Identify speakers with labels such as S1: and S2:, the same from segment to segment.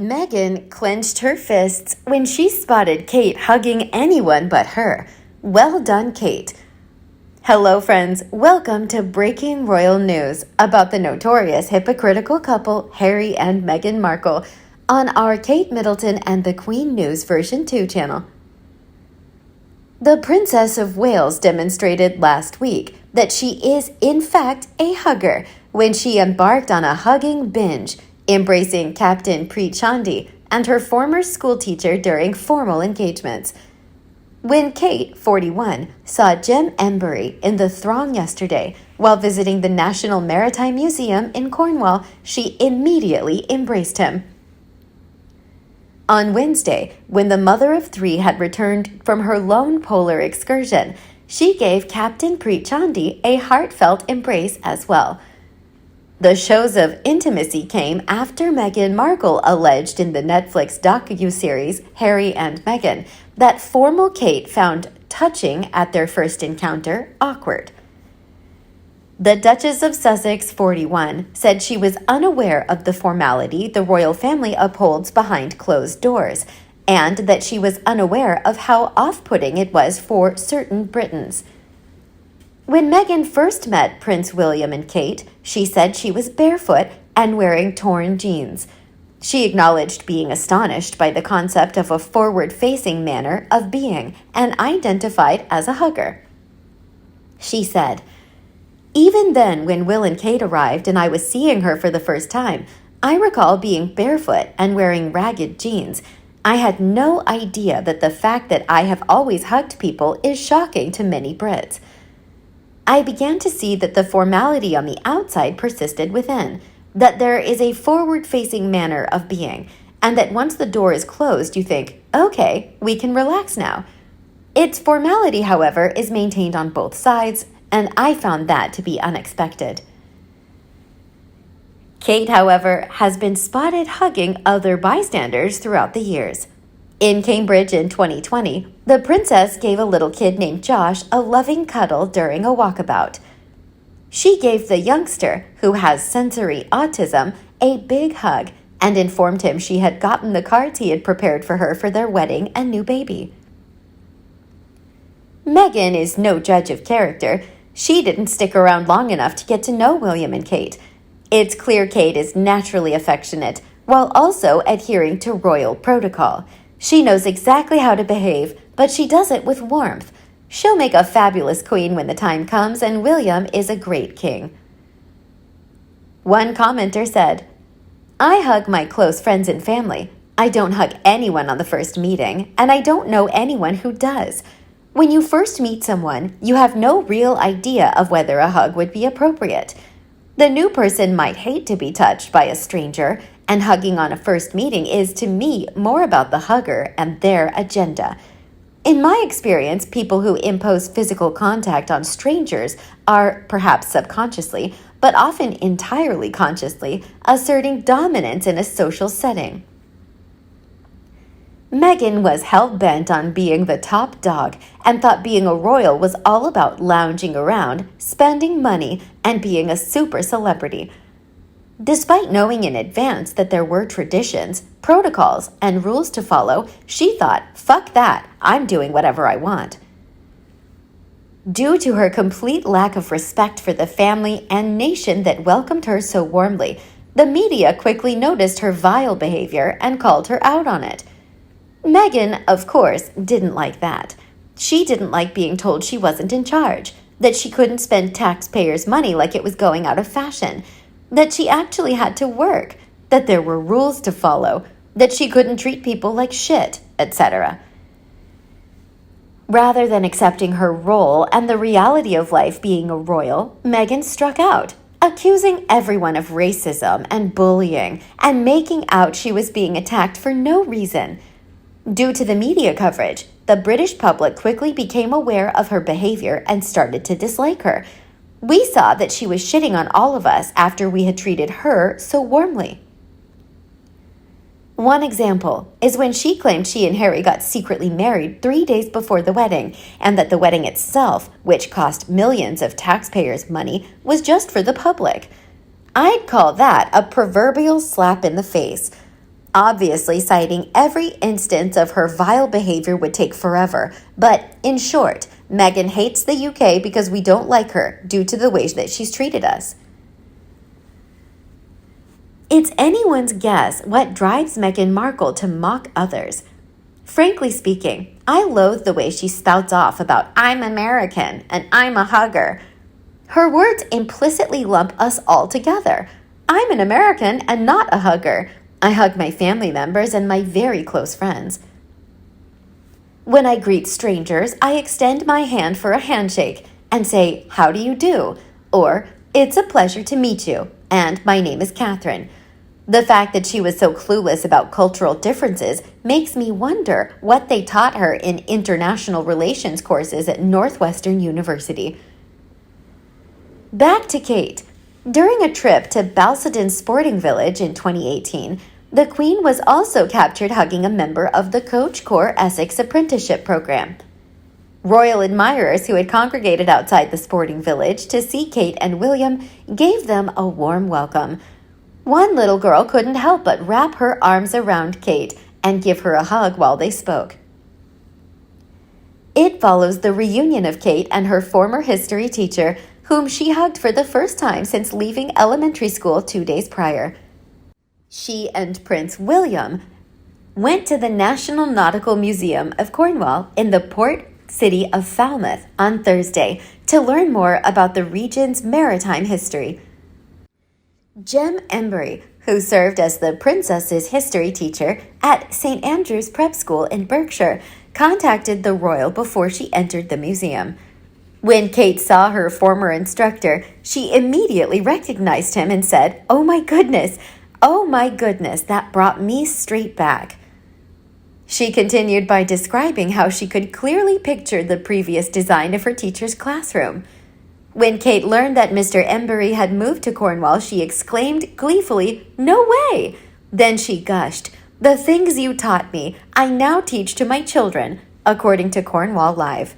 S1: Meghan clenched her fists when she spotted Kate hugging anyone but her. Well done, Kate. Hello, friends. Welcome to breaking royal news about the notorious hypocritical couple Harry and Meghan Markle on our Kate Middleton and the Queen News version 2 channel. The Princess of Wales demonstrated last week that she is, in fact, a hugger when she embarked on a hugging binge, embracing Captain Preet Chandi and her former schoolteacher during formal engagements. When Kate, 41, saw Jem Embury in the throng yesterday while visiting the National Maritime Museum in Cornwall, she immediately embraced him. On Wednesday, when the mother of three had returned from her lone polar excursion, she gave Captain Preet Chandi a heartfelt embrace as well. The shows of intimacy came after Meghan Markle alleged in the Netflix docuseries Harry and Meghan that formal Kate found touching at their first encounter awkward. The Duchess of Sussex, 41, said she was unaware of the formality the royal family upholds behind closed doors, and that she was unaware of how off-putting it was for certain Britons. When Meghan first met Prince William and Kate, she said she was barefoot and wearing torn jeans. She acknowledged being astonished by the concept of a forward-facing manner of being and identified as a hugger. She said, "Even then, when Will and Kate arrived and I was seeing her for the first time, I recall being barefoot and wearing ragged jeans. I had no idea that the fact that I have always hugged people is shocking to many Brits. I began to see that the formality on the outside persisted within, that there is a forward-facing manner of being, and that once the door is closed, you think, okay, we can relax now. Its formality, however, is maintained on both sides, and I found that to be unexpected." Kate, however, has been spotted hugging other bystanders throughout the years. In Cambridge in 2020, the princess gave a little kid named Josh a loving cuddle during a walkabout. She gave the youngster, who has sensory autism, a big hug and informed him she had gotten the cards he had prepared for her for their wedding and new baby. Meghan is no judge of character. She didn't stick around long enough to get to know William and Kate. It's clear Kate is naturally affectionate, while also adhering to royal protocol. She knows exactly how to behave, but she does it with warmth. She'll make a fabulous queen when the time comes, and William is a great king. One commenter said, "I hug my close friends and family. I don't hug anyone on the first meeting, and I don't know anyone who does. When you first meet someone, you have no real idea of whether a hug would be appropriate. The new person might hate to be touched by a stranger, and hugging on a first meeting is, to me, more about the hugger and their agenda. In my experience, people who impose physical contact on strangers are, perhaps subconsciously, but often entirely consciously, asserting dominance in a social setting." Meghan was hell-bent on being the top dog and thought being a royal was all about lounging around, spending money, and being a super celebrity. Despite knowing in advance that there were traditions, protocols, and rules to follow, she thought, fuck that, I'm doing whatever I want. Due to her complete lack of respect for the family and nation that welcomed her so warmly, the media quickly noticed her vile behavior and called her out on it. Meghan, of course, didn't like that. She didn't like being told she wasn't in charge, that she couldn't spend taxpayers' money like it was going out of fashion, that she actually had to work, that there were rules to follow, that she couldn't treat people like shit, etc. Rather than accepting her role and the reality of life being a royal, Meghan struck out, accusing everyone of racism and bullying and making out she was being attacked for no reason. Due to the media coverage, the British public quickly became aware of her behavior and started to dislike her. We saw that she was shitting on all of us after we had treated her so warmly. One example is when she claimed she and Harry got secretly married 3 days before the wedding, and that the wedding itself, which cost millions of taxpayers' money, was just for the public. I'd call that a proverbial slap in the face. obviously citing every instance of her vile behavior would take forever. But in short, Meghan hates the UK because we don't like her due to the ways that she's treated us. It's anyone's guess what drives Meghan Markle to mock others. Frankly speaking, I loathe the way she spouts off about "I'm American" and "I'm a hugger." Her words implicitly lump us all together. I'm an American and not a hugger. I hug my family members and my very close friends. When I greet strangers, I extend my hand for a handshake and say, "How do you do?" Or, "It's a pleasure to meet you," and "My name is Catherine." The fact that she was so clueless about cultural differences makes me wonder what they taught her in international relations courses at Northwestern University. Back to Kate. During a trip to Balsadon Sporting Village in 2018, the Queen was also captured hugging a member of the Coach Corps Essex apprenticeship program. Royal admirers who had congregated outside the sporting village to see Kate and William gave them a warm welcome. One little girl couldn't help but wrap her arms around Kate and give her a hug while they spoke. It follows the reunion of Kate and her former history teacher, whom she hugged for the first time since leaving elementary school 2 days prior. She and Prince William went to the National Nautical Museum of Cornwall in the port city of Falmouth on Thursday to learn more about the region's maritime history. Jem Embry, who served as the princess's history teacher at St. Andrew's Prep School in Berkshire, contacted the royal before she entered the museum. When Kate saw her former instructor, she immediately recognized him and said, "Oh my goodness, that brought me straight back." She continued by describing how she could clearly picture the previous design of her teacher's classroom. When Kate learned that Mr. Embury had moved to Cornwall, she exclaimed gleefully, "No way!" Then she gushed, "The things you taught me, I now teach to my children," according to Cornwall Live.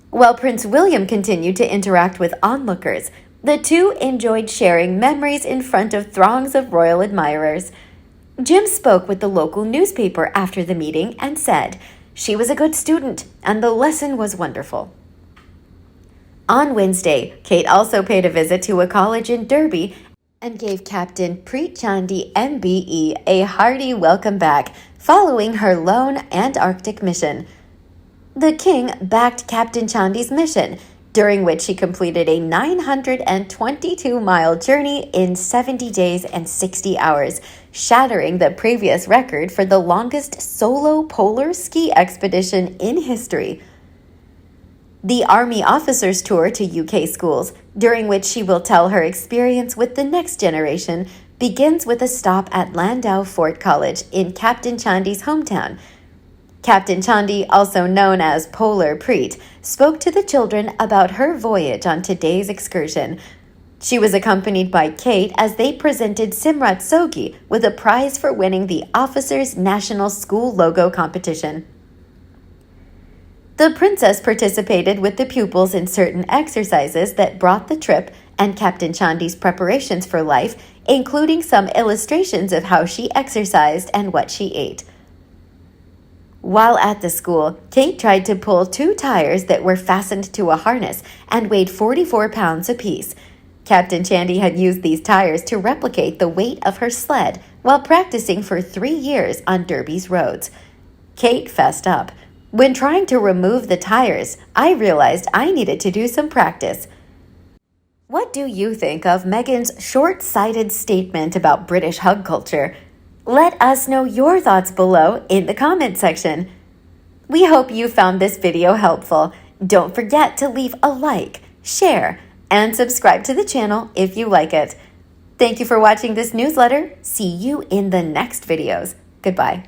S1: While Prince William continued to interact with onlookers, the two enjoyed sharing memories in front of throngs of royal admirers. Jim spoke with the local newspaper after the meeting and said, "She was a good student, and the lesson was wonderful." On Wednesday, Kate also paid a visit to a college in Derby and gave Captain Preet Chandi MBE a hearty welcome back following her lone Antarctic mission. The King backed Captain Chandi's mission, during which she completed a 922-mile journey in 70 days and 60 hours, shattering the previous record for the longest solo polar ski expedition in history. The Army Officers Tour to UK schools, during which she will tell her experience with the next generation, begins with a stop at Landau Fort College in Captain Chandi's hometown. Captain Chandi, also known as Polar Preet, spoke to the children about her voyage on today's excursion. She was accompanied by Kate as they presented Simrat Sogi with a prize for winning the Officers National School Logo competition. The princess participated with the pupils in certain exercises that brought the trip and Captain Chandi's preparations for life, including some illustrations of how she exercised and what she ate. While at the school, Kate tried to pull 2 tires that were fastened to a harness and weighed 44 pounds apiece. Captain Chandi had used these tires to replicate the weight of her sled while practicing for 3 years on Derby's roads. Kate fessed up. "When trying to remove the tires, I realized I needed to do some practice." What do you think of Meghan's short-sighted statement about British hug culture? Let us know your thoughts below in the comment section. We hope you found this video helpful. Don't forget to leave a like, share, and subscribe to the channel if you like it. Thank you for watching this newsletter. See you in the next videos. Goodbye.